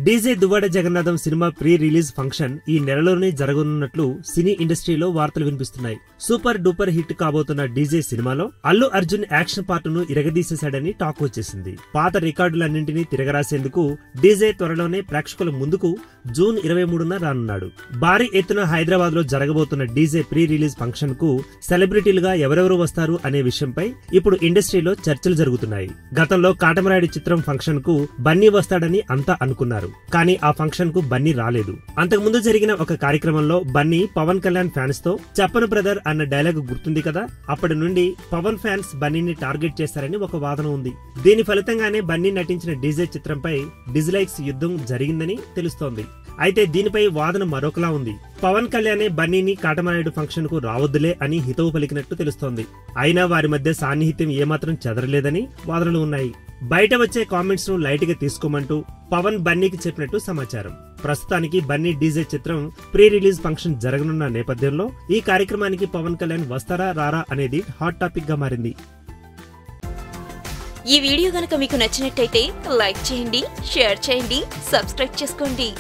DJ Duvvada Jagannatham cinema pre release function ఈ నెలలోనే జరగనున్నట్లు సినీ ఇండస్ట్రీలో వార్తలు వినిపిస్తున్నాయి. సూపర్ డూపర్ హిట్ కాబోతున్న డీజే సినిమాలో అల్లు అర్జున్ యాక్షన్ పార్టును ఇరగదీసేశాడని టాక్ వచ్చేసింది. పాత రికార్డులన్నింటినీ తిరగరాసేందుకు డీజే త్వరలోనే ప్రేక్షకుల ముందుకు జూన్ 23న రానున్నాడు. భారీ ఎత్తున హైదరాబాద్ లో జరగబోతున్న డీజే ప్రీ రిలీజ్ ఫంక్షన్ కు సెలబ్రిటీలుగా ఎవరెవరు వస్తారు అనే విషయంపై ఇప్పుడు ఇండస్ట్రీలో చర్చలు జరుగుతున్నాయి. గతంలో కాటమరాయుడు చిత్రం ఫంక్షన్ కు బన్నీ వస్తాడని అంతా అనుకున్నారు. కానీ ఆ ఫంక్షన్ కు బన్నీ రాలేదు. అంతకుముందు జరిగిన ఒక కార్యక్రమంలో బన్నీ పవన్ కళ్యాణ్ ఫ్యాన్స్ తో చెప్పను బ్రదర్ అన్న డైలాగ్ గుర్తుంది కదా. అప్పటి నుండి పవన్ ఫ్యాన్స్ బన్నీని టార్గెట్ చేశారని ఒక వాదన ఉంది. దీని ఫలితంగానే బన్నీ నటించిన డీజే చిత్రంపై డిస్లైక్స్ యుద్ధం జరిగిందని తెలుస్తోంది. అయితే దీనిపై వాదన మరొకలా ఉంది. పవన్ కళ్యాణే బన్నీని కాటమరాయుడు ఫంక్షన్ కు రావద్దులే అని హితవు పలికినట్టు తెలుస్తోంది. అయినా వారి మధ్య సాన్నిహిత్యం ఏమాత్రం చెదరలేదని వాదనలు ఉన్నాయి. బయట వచ్చే కామెంట్స్ ను లైట్ గా తీసుకోమంటూ పవన్ బన్నీకి చెప్పినట్టు సమాచారం. ప్రస్తుతానికి బన్నీ డీజే చిత్రం ప్రీ రిలీజ్ ఫంక్షన్ జరగనున్న నేపథ్యంలో ఈ కార్యక్రమానికి పవన్ కళ్యాణ్ వస్తారా రారా అనేది హాట్ టాపిక్ గా మారింది. ఈ వీడియో గనుక మీకు నచ్చినట్టయితే లైక్ చేయండి, షేర్ చేయండి, సబ్స్క్రైబ్ చేసుకోండి.